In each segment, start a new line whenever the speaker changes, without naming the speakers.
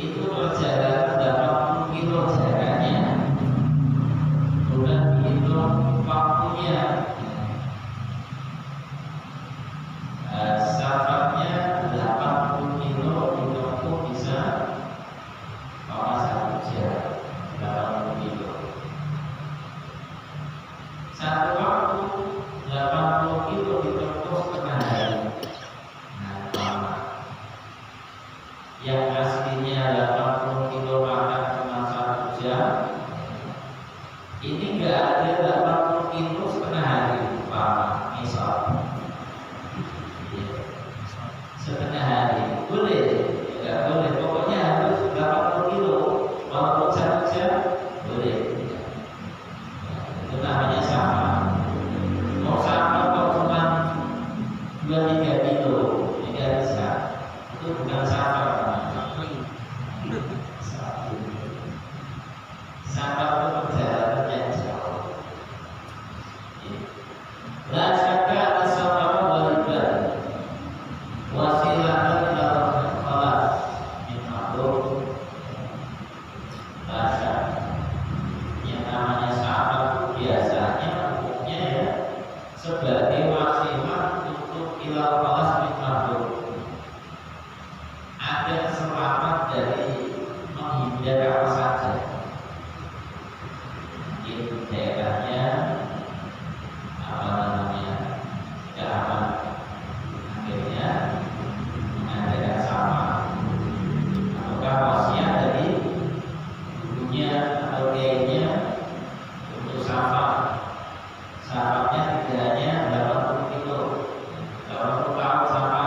itu perjalanan 80 kilo jaraknya, kemudian dihitung waktunya, safarnya 80 kilo ditempuh bisa 1 jam, 80 kilo. Satu waktu 80 kilo ditempuh setengah hari. Nah, lama. Yang aslinya 80 kilo makan cuma 1 jam, ini enggak ada 80 kilo setengah hari. Lama, misal setengah hari boleh, enggak boleh, pokoknya harus 80 kilo walaupun 1 jam boleh. Itu namanya sama. Mau sama kok cuma 2-3 kilo tidak bisa, itu bukan sama. Sama itu perjalanan yang jauh. La syakka as-safara wal-ibad wasilatan ila khalas min makhluk. La syakka, yang namanya safar biasanya hukumnya ya sebagai wasilah untuk ila khalas min makhluk, agar selamat dari menghindar apa saja. Itu daerahnya apa namanya keaman, akhirnya mengadakan sama. Apakah wasiat dari gurunya atau kiainya untuk sama? Sahabatnya tidak hanya 80 kilo, 80 tahun sama,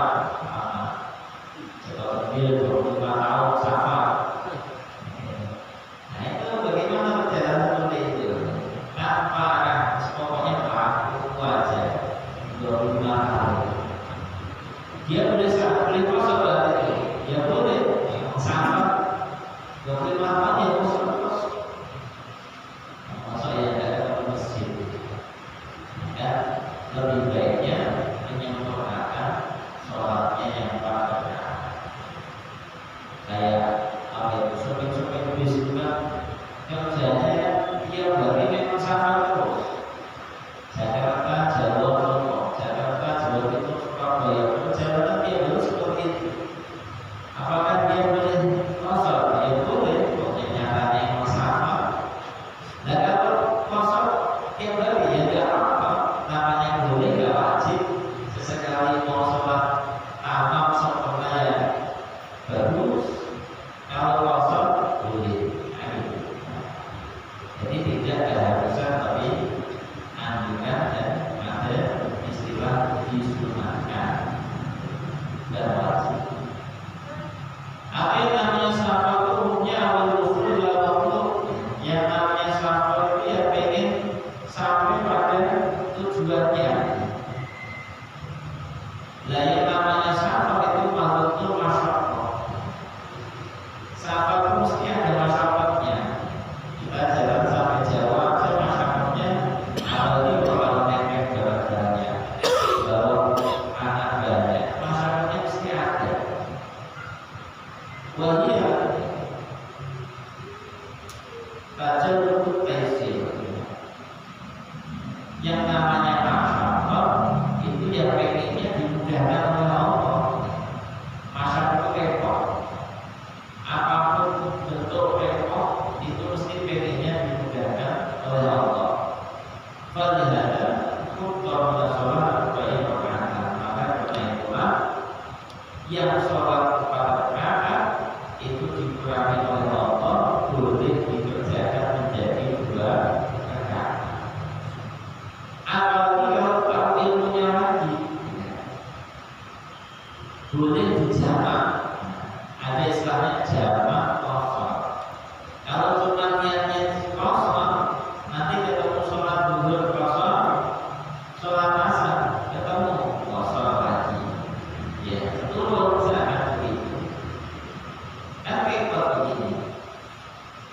setelah 25 tahun sama. Nah itu bagaimana perjalanan seperti itu? Tanpa arah, pokoknya aku aja 25 tahun. Dia boleh puasa berarti itu, dia boleh sama 25 tahun ya puasa. Masa ya tidak ada masjid? Ya, lebih baiknya menyempurnakan sholatnya yang 4 rakaat. Kayak apa itu, shopping bis juga kerjanya tiap hari memang sama terus. Jakarta, Jawa, Solo, Jakarta, Jawa Timur, Surabaya, perjalanan dia harus seperti itu. Apakah dia boleh kosong? Ya boleh, pokoknya nyatanya memang sama. Nah kalau kosong tiap hari ya tidak apa-apa, namanya boleh, nggak wajib. Sesekali mau sholat tamam sempurna ya bagus. Kalau kosong boleh. Jadi tidak keharusan, tapi anjuran dan ada istilah disunahkan dan wajib. Apa yang namanya safar umumnya awal usul dalam waktu. Yang namanya safar itu ya pengen sampai pada tujuannya. Lah yang namanya safar itu makhluknya masyarakat. Safar itu mesti ada masyarakatnya. Kita jalan sampai Jawa aja masyarakatnya, apalagi kalau nenek berat-beratnya, bawa anak banyak, masyarakatnya mesti ada. Wahia baca untuk taisir. Yang namanya masyarakat itu ya pengennya dimudahkan oleh Allah. Masyarakat itu repot, apapun bentuk repot itu mesti pengennya dimudahkan oleh Allah. Fadilada khutbah sholat baik perkataan, maka karena itulah yang sholat 4 rakaat itu dikurangi oleh Allah, boleh dikerjakan menjadi 2 rakaat. Apalagi kalau tahu ilmunya lagi, boleh dijamak. Ada istilahnya jamak kosong. Kalau cuma niatnya kosong, nanti ketemu sholat zuhur kosong, sholat asar ketemu kosong lagi. Ya, itu urusan begitu. Kan repot begini.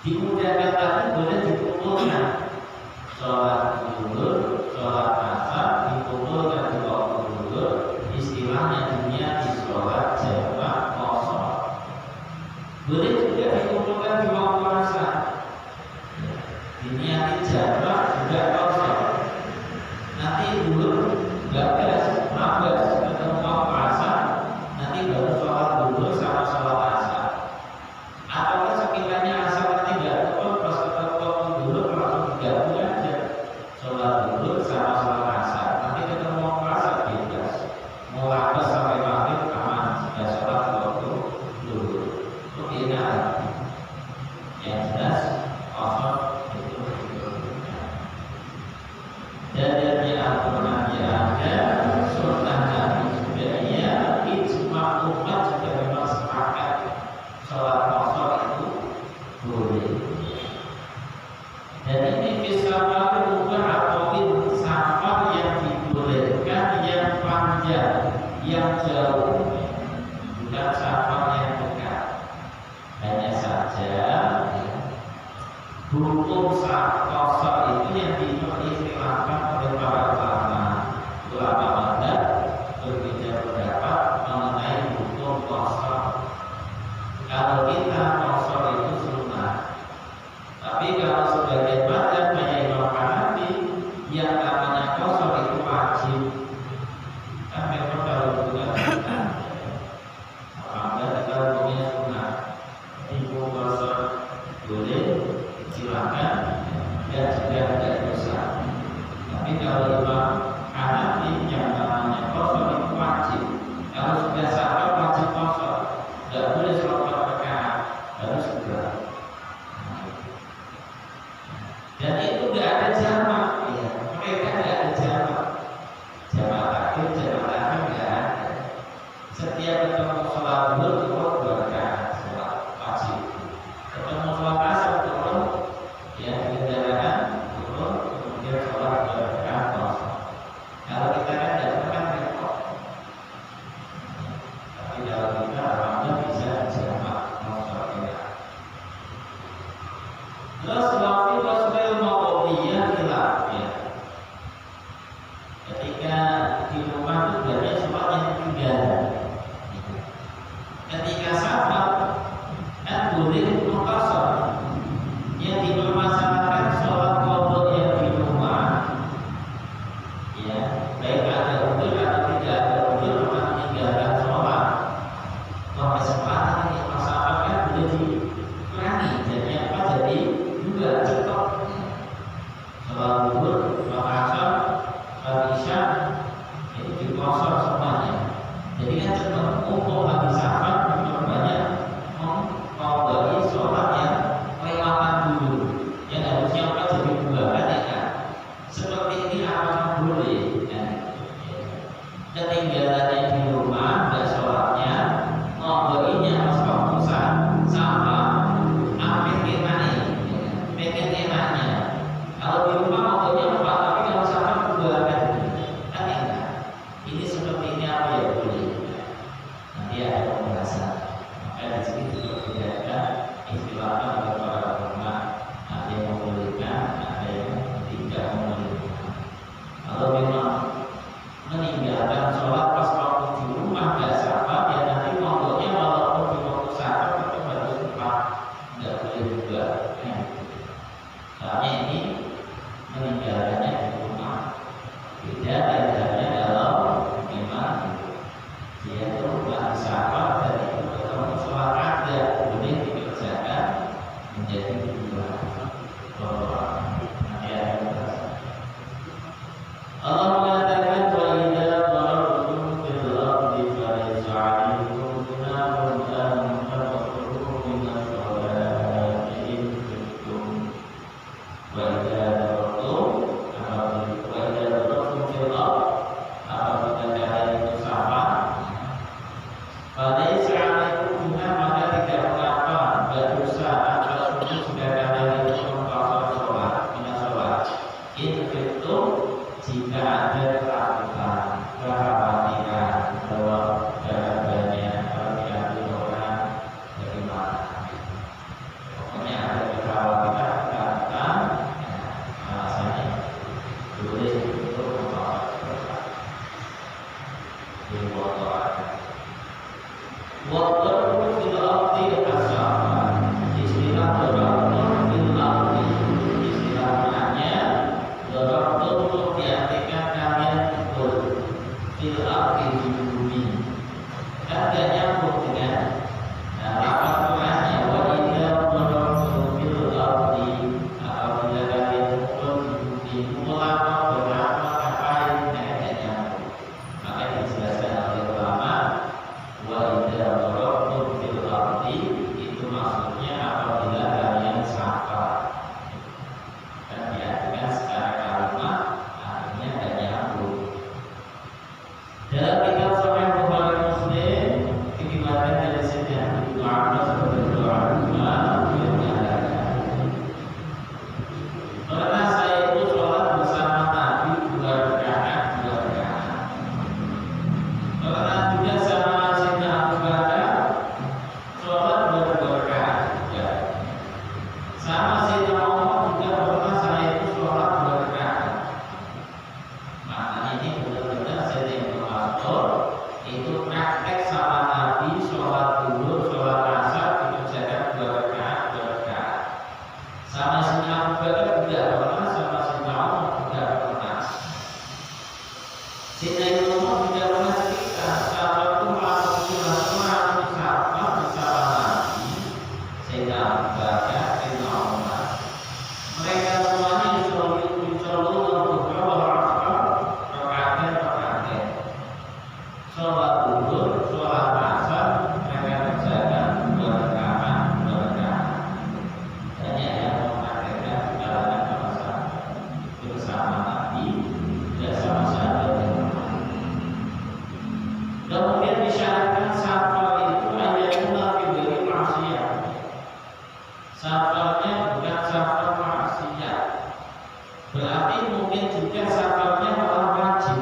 Dimudahkan tadi boleh dikumpulkan sholat zuhur, sholat asar dikumpulkan di waktu zuhur. Istilahnya dunia di sholat jamak kosong. Boleh juga jarak juga kosong. Nanti dulu gagas, mabas, ketemu pasar, nanti baru sholat dulu sama sholat asar. Atau sekiranya asar nanti nggak ketemu, pas ketemu dulu langsung digabung aja, sholat dulu sama sholat asar. Nanti ketemu pasar bebas, mau labas sampai maghrib aman, sudah sholat waktu dulu. Mungkin yang jelas kosong itu. Dan dari Al-Quran ada sunnah Nabi juga ijma umat juga memang sepakat sholat kosong itu boleh. Dan ini fisafar ubah atau safar yang dibolehkan yang panjang, yang jauh, bukan safar yang dekat. Hanya saja hukum kosong itu yang diperistilahkan oleh para ulama madzhab berbeda pendapat mengenai hukum kosong. Kalau kita kosong itu sunnah, tapi kalau sebagian madzhab kayak Imam Hanafi yang namanya kosong itu wajib. Kan memang kalau bukan sunnah, apabila kita hukumnya sunnah, hukum kosong boleh, silakan, dan juga tidak dosa. Tapi kalau Imam Hanafi yang namanya kosong itu wajib. Kalau sudah sampai wajib kosong, tidak boleh sholat rakaat, harus segera. Dan itu tidak ada jamak, ya. Mereka tidak ada jamak. Jamak takbir, jamak tahmid tidak ada. Setiap ketemu sholat zuhur turun 2 rakaat sholat wajib. Ketemu sholat asar turun, ya kendaraan turun, kemudian sholat 2 rakaat kosong. Kalau kita kan tidak kan repot. Tapi kalau kita alhamdulillah bisa jamak kosong ya. Terus waktu Rasul Mauliyah khilaf ya. Ketika di rumah itu banyak sholat yang tinggal. Ketika safar kan boleh mengkosor. Yang dipermasalahkan sholat qadha yang di rumah, ya baik ada udzur atau tidak ada udzur maka meninggalkan sholat. Kalau kesempatan ini safar kan boleh dikurangi, jadi apa? Jadi juga Abu Bakar, Sayyidina Umar. Mereka semuanya disuruh beberapa rakaat. Sholat zuhur, sholat asar, mereka kerjakan 2 rakaat, 2 rakaat. Hanya yang mempraktekkan di kalangan masa bersama Nabi, tidak sama sahabat yang lain. Kemudian disyaratkan safar itu ayatullah fidri maksiat. Safarnya bukan safar maksiat. Berarti mungkin juga safarnya malah wajib.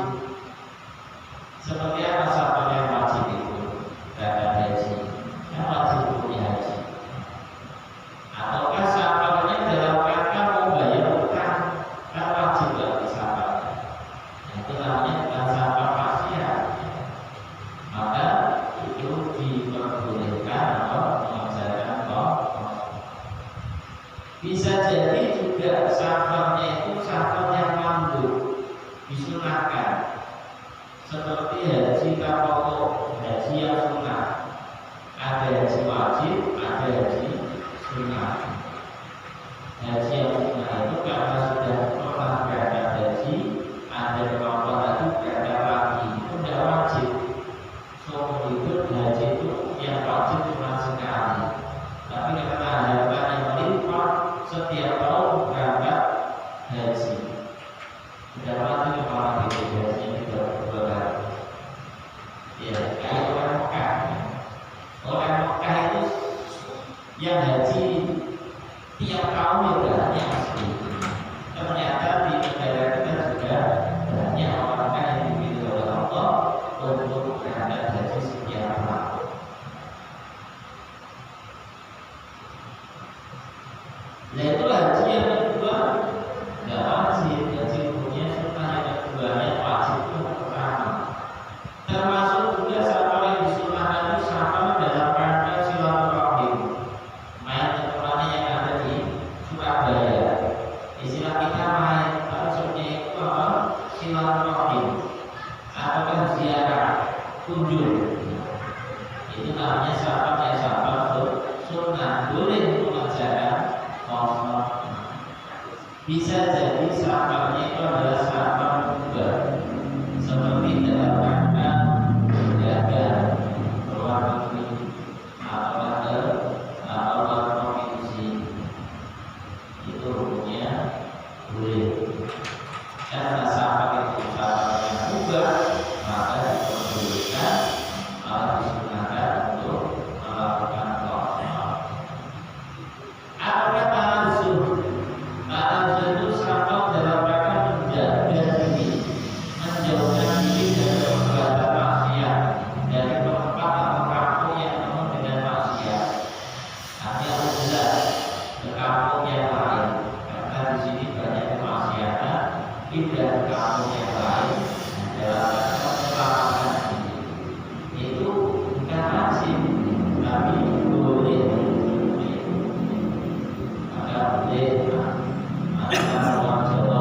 Seperti apa safar yang wajib itu? Kata haji, yang wajib punya haji. Ataukah safarnya dalam rangka membayar utang, kan wajib bagi safarnya. Itu namanya bukan safar maksiat. Maka itu diperbolehkan atau mengerjakan kos. Bisa jadi juga safarnya itu safar yang mandub, disunahkan. Seperti haji tamattu, haji yang sunnah. Ada haji wajib, ada haji sunnah. Haji yang sunnah itu karena sudah pernah berangkat haji, ada kemampuan lagi berangkat lagi, itu tidak wajib. Seumur hidup haji itu yang wajib cuma sekali. Tapi karena harapan yang melimpah, setiap tahun berangkat haji. Tidak wajib kepala itu haji tidak berubah. Ya, kayak orang Mekah. Orang Mekah itu yang haji tiap tahun ya banyak asli. Ternyata di negara kita juga banyak orang yang dipilih oleh Allah untuk berangkat haji setiap tahun. Nah itu haji yang kedua tidak wajib, haji punya sunnah yang kedua yang wajib itu pertama. Termasuk juga safar yang disunahkan itu safar dalam rangka silaturahim. Main temannya yang ada di Surabaya. Istilah kita main maksudnya itu apa? Silaturahim. Ataukah ziarah, kunjung. Itu namanya safar yang safar sunnah. Boleh mengerjakan kosong. Bisa jadi safarnya itu adalah safar juga. Seperti dalam rangka berdagang, keluar negeri, atau luar provinsi, itu hukumnya boleh. Karena safar itu safar yang juga, maka diperbolehkan, malah disunahkan untuk melakukan kosong. Apakah tanazzuh? Tanazzuh itu safar dalam rangka menjaga diri, menjauhkan diri dari perbuatan maksiat, dari tempat atau kampung yang penuh dengan maksiat. Artinya jelas ke kampung yang lain, karena di sini banyak kemaksiatan. Pindah ke kampung yang lain dalam rangka menyelamatkan diri. Itu bukan wajib, tapi boleh. Maka boleh. Maka orang Jawa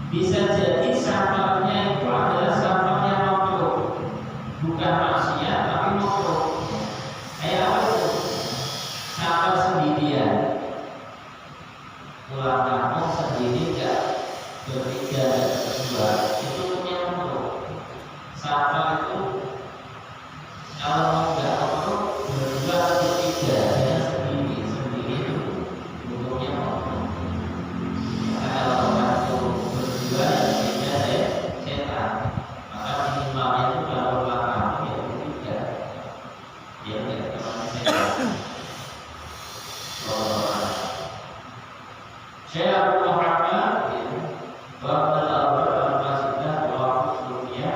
bisa jadi safarnya itu adalah safar yang makruh, bukan maksiat tapi makruh. Kayak apa itu? Safar sendirian, pulang kampung sendiri, enggak bertiga dan berdua, itu punya makruh. Safar itu kalau enggak makruh berdua atau bertiga, dan sendiri itu hukumnya makruh. Kalau berdua yang beda setan, maka minimalnya itu kalau pulang kampung ya bertiga, dia tidak teman setan. Syekh Abu Muhammad Wabdal Awal Al-Fasidah Wafus Dunia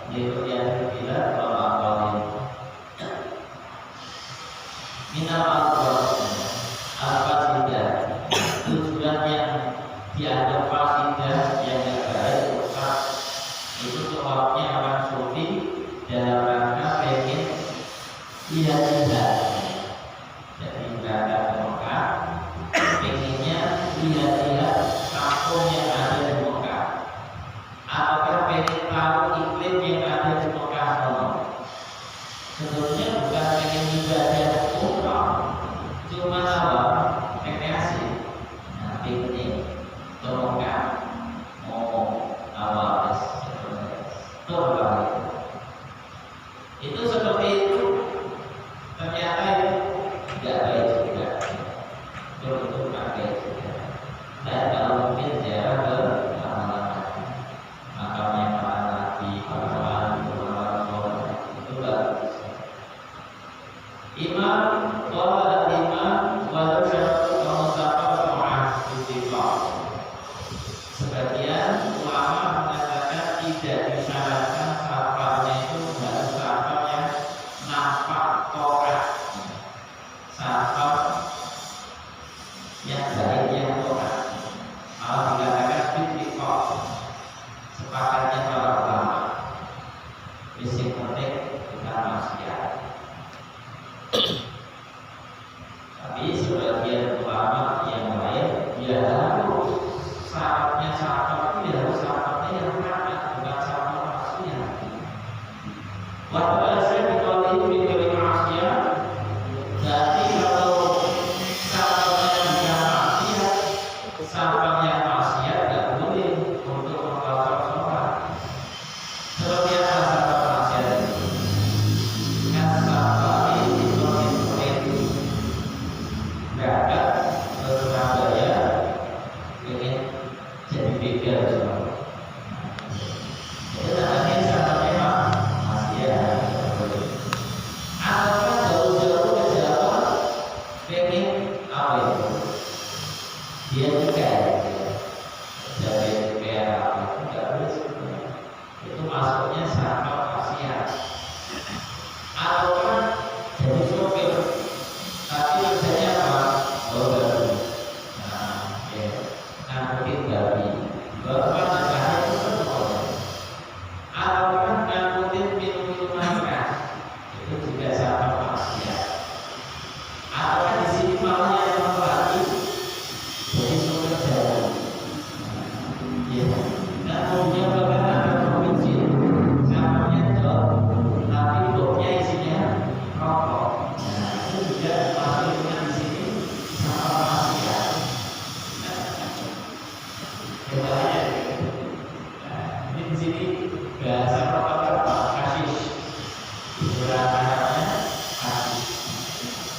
Diberian Bila Wabdalin Minal Al-Fasidah Al-Fasidah tujuan yang dianggap fasidah yang tidak baik rusak. Itu sebabnya orang sufi dalam rangka pengen lihat-lihat. Jadi berangkat ke Mekah, pengennya lihat-lihat kampung yang ada di Mekah. Apakah pengen tahu iklim yang ada di Mekah Yang penting kita maksiat. Tapi sebagian ulama yang lain ya harus syaratnya syarat itu ya harus syaratnya yang mana, bukan syarat maksiat. Waktu saya dikali fikir maksiat, jadi kalau syaratnya bukan maksiat, syaratnya maksiat tidak boleh untuk membaca sholat. Seperti apa syarat maksiat itu? Kan syarat itu berangkat ke Surabaya ingin jadi begal semua. Itu namanya syaratnya maksiat. Atau jauh-jauh ke Jawa pengen apa itu? Dia juga jadi kayak apa? Enggak boleh sebenarnya. Itu masuknya syarat maksiat. Atau kan jadi sopir tapi kerjanya apa? Baru. Nah, ya, ngangkutin babi. Bapak negara itu semua. Atau kan ngangkutin minum-minuman keras. Itu juga syarat maksiat. Atau kan di sini malah yang lagi jadi sopir jalan. Ya, dan mobilnya bahkan ada provinsi, sampahnya jauh, tapi bloknya isinya rokok. Nah, itu juga masuknya di sini sama maksiat. Coba ini di sini bahasa rokok apa? Kasis. Istilahnya kasis.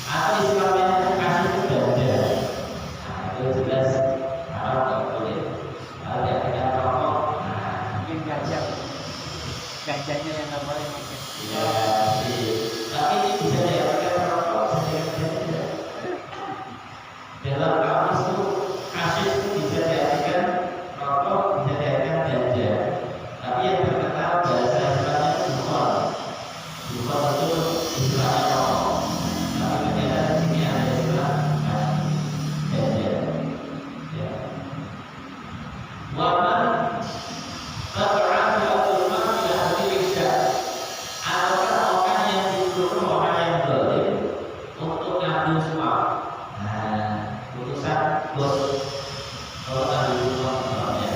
Atau istilahnya kasis itu ganja. Nah, itu jelas haram nggak boleh. Kalau dia dengan rokok,
Mungkin ganjanya yang nggak boleh mungkin.
ya, tapi ini bisa dijadikan rokok, bisa dijadikan dalam kamus itu kasus itu bisa dijadikan rokok, bisa dijadikan ganja. Tapi yang terkenal bahasa istilahnya dukon. Dukon itu istilahnya rokok. Tapi ternyata di sini ada istilah ganja. Ya. Waman tabi'an al-umma ila hadhihi ataukah orang yang disuruh orang yang zalim untuk ngambil suap. Nah, putusan bos kalau ngambil suap misalnya,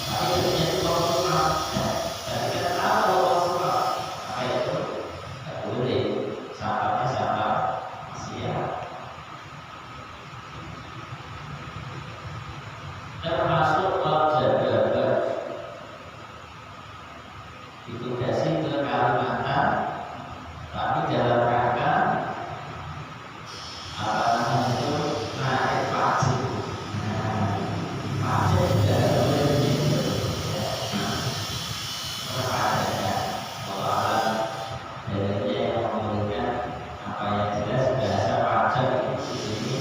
tapi sebenarnya itu bos suap. Jadi kita tahu bos suap, apa itu? Tidak boleh. Syaratnya syarat maksiat. Termasuk jaga ditugasi ke Kalimantan, tapi dalam rangka apa namanya itu naik pajak. Nah, pajak tidak boleh begitu. Pajak ya, kalau ada dalilnya yang memberikan apa yang jelas bahasa pajak itu di sini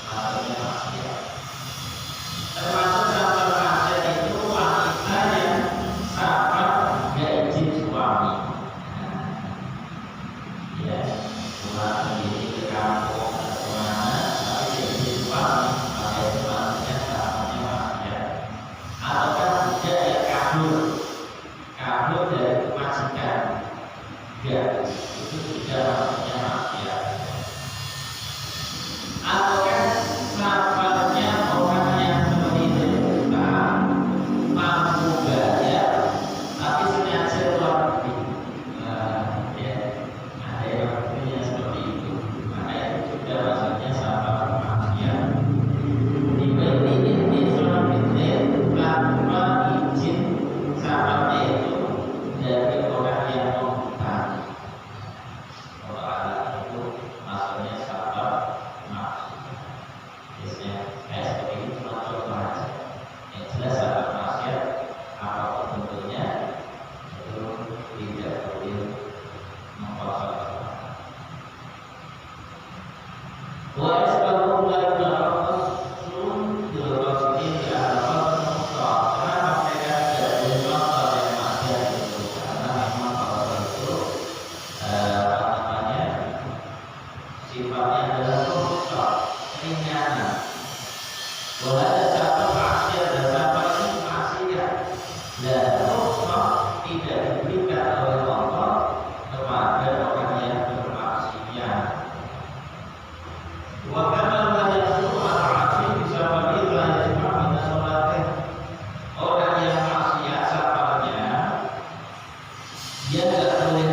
masuknya maksiat. Termasuk syarat pajak itu wanita yang sabar gak izin suami. Ya, pulang sendiri ke kampung atau kemana, tapi gak izin suami, maka itu maksudnya syaratnya maksiat. Atau kan juga yang kabur dari kewajiban, ya itu juga maksudnya maksiat. Atau kan sabarnya orang yang seperti itu mampu bayar tapi sengaja luar negeri. Ya, ada yang punya seperti itu, maka itu juga maksudnya sama maksiat. Ini surat fitrah tanpa izin sahabatnya itu dari orang yang membutuhkan. Kalau ada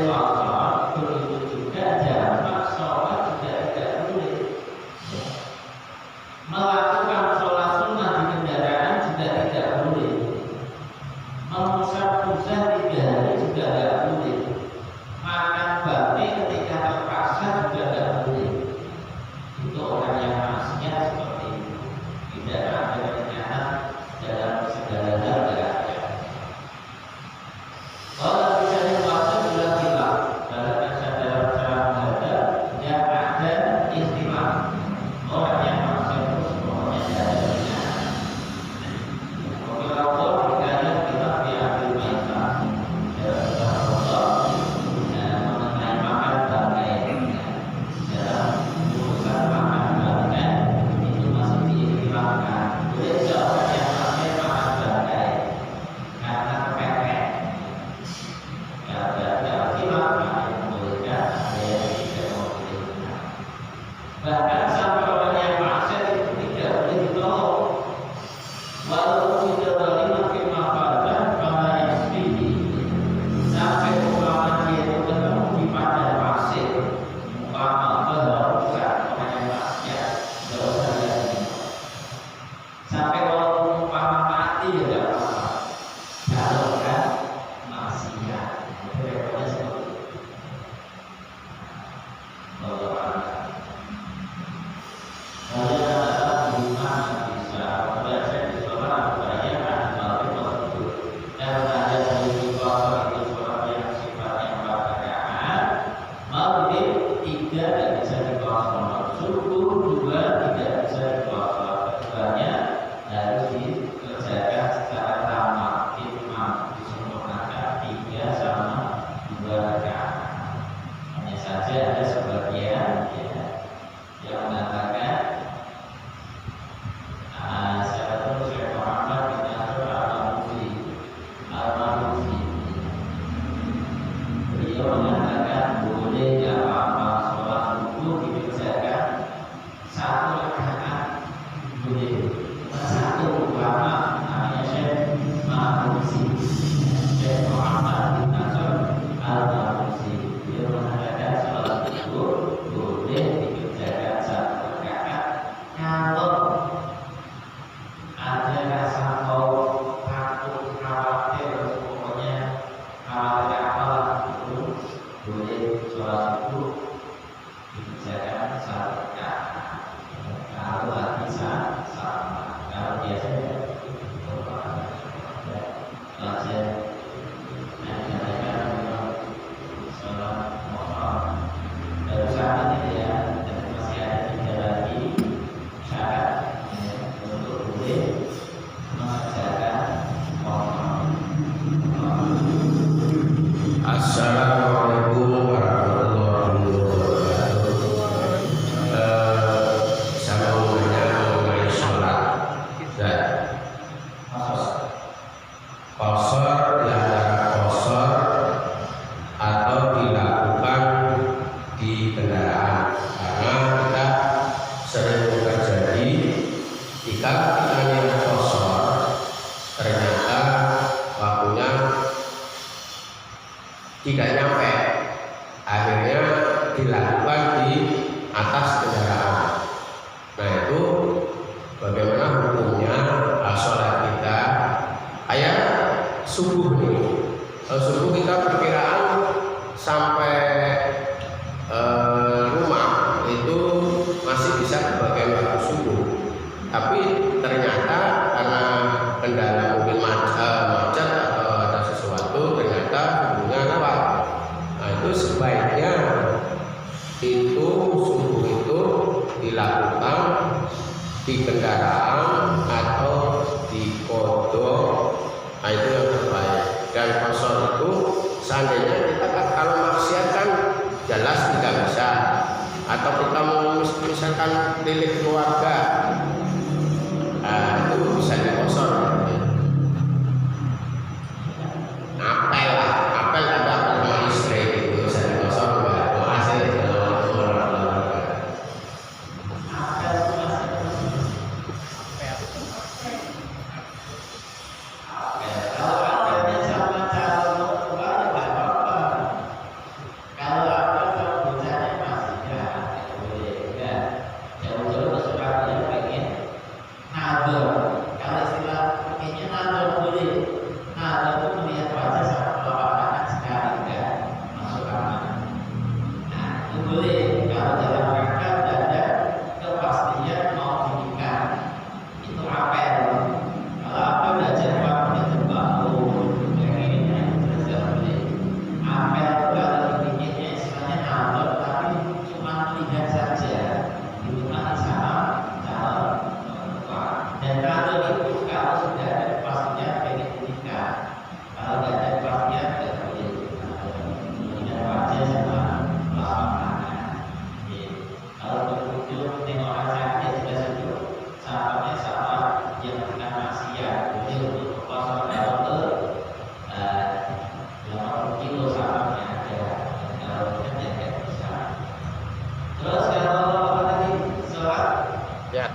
kosor, begitu juga jamak sholat juga tidak boleh. Melakukan sholat sunnah di kendaraan juga tidak boleh. Mengusap-usap 3 hari juga tidak boleh. Makan bakmi ketika terpaksa juga tidak boleh. Itu orang yang maksiat seperti itu. Tidak ada pernyataan dalam segala hal tidak ada. Kalau bisa diwajib sudah hilang dalam kesadaran cara menghadap yang ada istilah orang yang maksiat itu semuanya tidak ada pernyataan. Kalau dikaya kita diambil mainan dalam Allah mengenai makan bangkai dalam urusan makan bangkai itu masih diistilahkan. Boleh orang yang masih makan bangkai karena kepepet. Ya berarti makan yang membolehkan ada yang tidak membolehkan. Bahkan sampai orang yang maksiat itu tidak boleh ditolong. Walaupun tidak boleh makin mafadah pada istri sampai umpama dia itu ketemu di padang pasir, umpama berharusan orang yang maksiat tidak usah lagi. Sampai walaupun umpama mati ya tidak apa-apa. Kalau kan maksiat itu repotnya seperti itu. Kalau kalian adalah gimana bisa belajar di sholat budaya malam tersebut dan ada dari kosor itu sholat yang sifatnya 4 rakaat, maghrib 3 tidak bisa dikosor, subuh 2 tidak bisa dikosor. Keduanya harus dikerjakan secara sama, imam disempurnakan 3 sama 2 rakaat. Hanya saja ada sebagian yang mengatakan siapa tahu Syekh Muhammad bin Nasr Al-Maruzi beliau mengatakan boleh tidak apa-apa sholat subuh dikerjakan 1 rakaat boleh. Satu ulama namanya Syekh Maruzi, Syekh Muhammad bin Nasr Al-Maruzi, beliau mengatakan sholat subuh boleh dikerjakan 1 rakaat kalau ada rasa takut, khawatir, pokoknya khawatir apalah itu boleh sholat subuh dikerjakan 1 rakaat. Kalau nggak bisa sama, kalau biasanya belajar sholat mohon baru saat ini ya, dan masih ada 3 lagi syarat untuk boleh mengerjakan mohon.
Assalamualaikum warahmatullahi wabarakatuh. Saya mau nanya mengenai sholat dan kosor di antara kosor atau dilakukan di kendaraan, karena kita sering terjadi jika kita niat kosor ternyata waktunya tidak nyampe, akhirnya dilakukan di atas kendaraan. Nah itu bagaimana hukumnya sholat kita kayak subuh nih. Kalau subuh kita perkiraan sampai rumah itu masih bisa ke bagian waktu subuh, tapi ternyata karena kendala mungkin macet atau ada sesuatu, ternyata subuhnya lewat. Nah itu sebaiknya itu subuh itu dilakukan di kendaraan atau di kodok. Nah itu yang terbaik. Dan kosor itu seandainya kita kalau maksiat kan jelas tidak bisa, atau kita mau misalkan milik keluarga, itu bisa dikosor. Apel lah, apel ada sama istri itu bisa dikosor nggak? Makasih.
Kalau akhirnya sama calon mertua ya nggak apa-apa.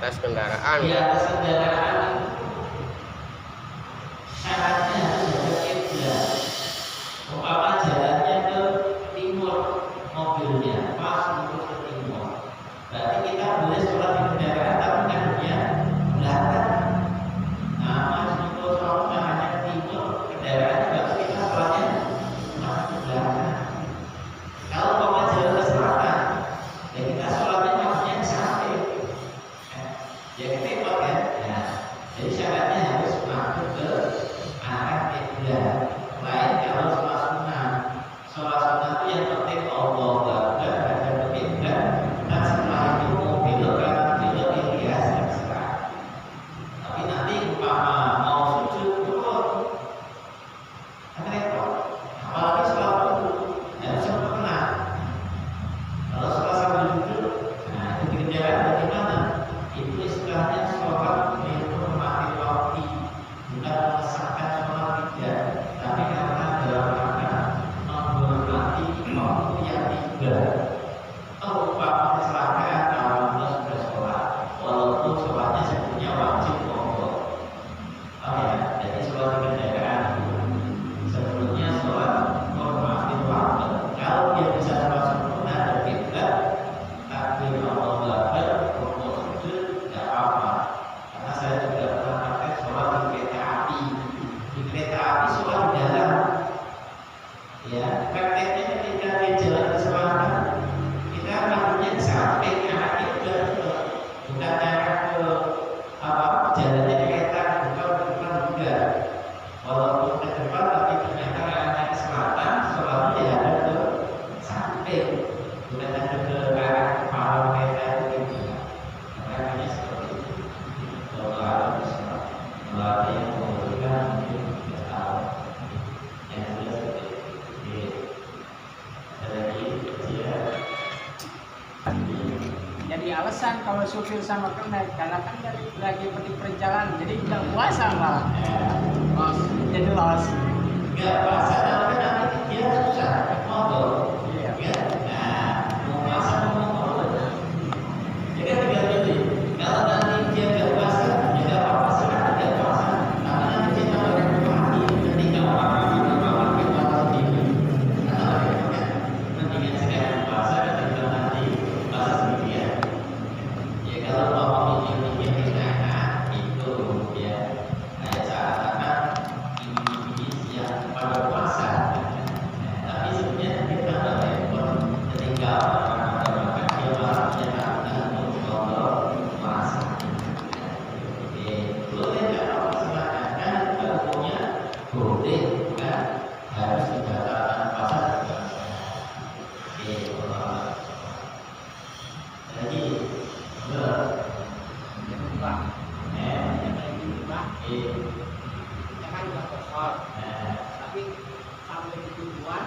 atas kendaraan.
Di atas kendaraan itu syaratnya harus ada kiblat. Umpama jalannya ke timur mobilnya, pas untuk ke timur. Berarti kita boleh sholat di kendaraan tapi ngadepnya belakang. Nah, mas untuk sholat hanya ke timur kendaraan, berarti kita sholatnya masuk ke belakang. Kalau umpama jalan ke selatan, ya kita sholatnya maksudnya ke samping. Ya repot kan? Nah, jadi syaratnya harus masuk ke arah kiblat. Lain kalau sholat sunnah itu yang penting Allah Akbar ada kiblat. Dan setelah itu mau belok kanan belok kiri ya serah. Tapi nanti umpama mau sujud turun, kan repot. Apalagi sholat dulu harus sempurna. Kalau sholat sambil duduk, nah itu kendaraan bagaimana? Itu istilahnya sholat menghormati waktu, bukan mengesahkan sholat tidak, tapi karena dalam rangka menghormati waktu yang tiba. Umpama kecelakaan kalau sudah sholat, walaupun sholatnya sebetulnya wajib pokok. Oh ya, jadi sholat di kendaraan sebetulnya sholat menghormati waktu. Kalau dia bisa sholat sempurna dan kiblat, takbir Allahu Akbar, rukuk sujud, tidak apa-apa. Karena saya juga pernah pakai sholat di kereta api. Di kereta api sholat di dalam. Ya, prakteknya ketika dia jalan ke selatan, kita maksudnya ke samping arah kiblat, bukan arah ke jalannya kereta bukan juga. Walaupun ke depan tapi ternyata arahnya ke selatan, sholatnya ya ada ke samping, bukan ada ke arah kepala kereta itu gitu. Makanya seperti itu. Kalau ada melatih yang memberikan mungkin tidak tahu. Yang jelas seperti itu. Ada lagi ya.
Jadi alasan kalau supir sama kernet karena kan lagi di perjalanan jadi nggak puasa malah. Los, jadi los.
Enggak puasa tapi nanti dia susah mogok.
Iya.
Ya. Nah, mau puasa mau mogok. Jadi tinggal pilih. Kalau nanti dia enggak puasa, ya enggak apa-apa silakan dia puasa. Tapi nanti dia akan mati ketika orang kita sendiri. Mendingan sekarang puasa ketika nanti puasa sendirian. Ya kalau mau mikir-mikir di sana itu ya kayak seakan-akan ini yang pada puasa. Tapi sebenarnya kita nggak repot ketika orang ada makan dia malah menyatakan untuk ngobrol puasa. Oke, boleh nggak apa silakan kan kita hukumnya boleh kan harus dibatalkan puasa juga. Oke, Allah. Lagi, betul.
Pak, yang lagi Pak, kita kan udah kosong, tapi sampai di tujuan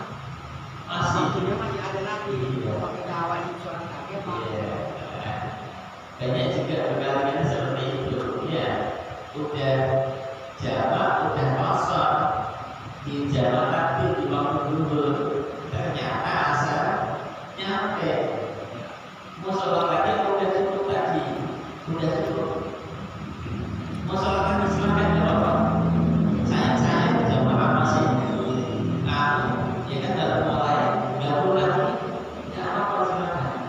Masih
masih ada lagi. Pakai dakwah di suara kakek Pak.
banyak juga berkali-kali seperti itu ya. Udah jamak, udah kosong di jamak takbir di waktu dulu ternyata asal nyampe mau sholat lagi udah cukup tadi, udah cukup mau sholat lagi silakan ya Bapak. Saya jamaah masih ya kan dalam mulai gabung lagi tidak apa-apa silakan.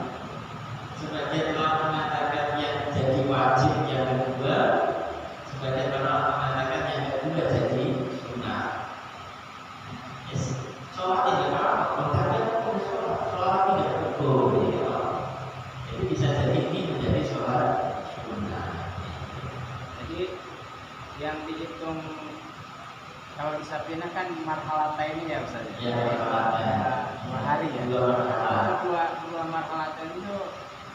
Sebagian orang mengatakan yang jadi wajib yang kedua, sebagian orang mengatakan yang kedua jadi sunnah. Yes. Sholat tidak apa-apa, tapi sholat tidak boleh. Jadi bisa jadi ini menjadi sholat sunnah.
Jadi yang dihitung kalau di Sapina kan marhalata ini ya Ustaz.
Ya, marhalata.
2 hari ya.
Dua marhalah.
Dua marhalata itu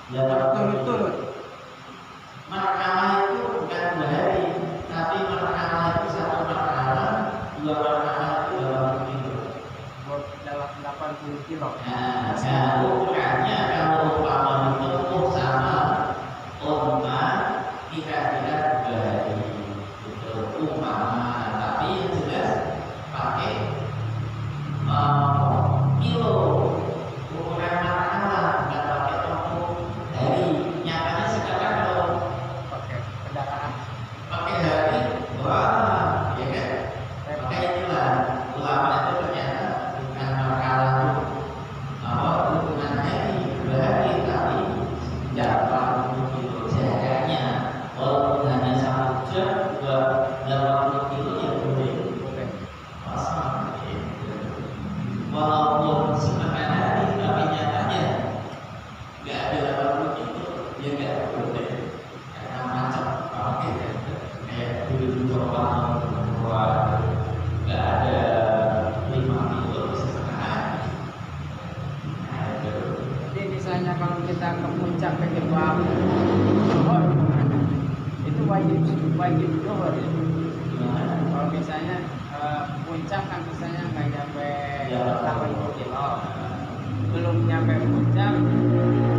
Ya,
berturut-turut.
marhalah itu bukan 2 hari, tapi marhalah itu 1 marhalah, 2 marhalah itu 80 kilo.
Dalam 80 kilo.
Nah, ukurannya kalau umpama ditempuh sama unta kira-kira 2 hari. Itu umpama, tapi yang jelas pakai kilo ukuran marhalah, bukan pakai tempuh hari. Nyatanya sekarang kalau
kalau kita ke puncak kejebak zuhur, itu wajib zuhur ya. Kalau misalnya puncak kan misalnya nggak nyampe 80 kilo, belum nyampe puncak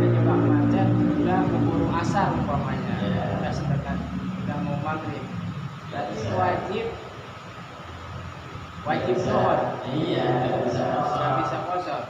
kejebak macet, udah keburu asar umpamanya, udah sedekat udah mau maghrib, berarti wajib zuhur.
Iya, nggak bisa kosong.
Nggak bisa kosong.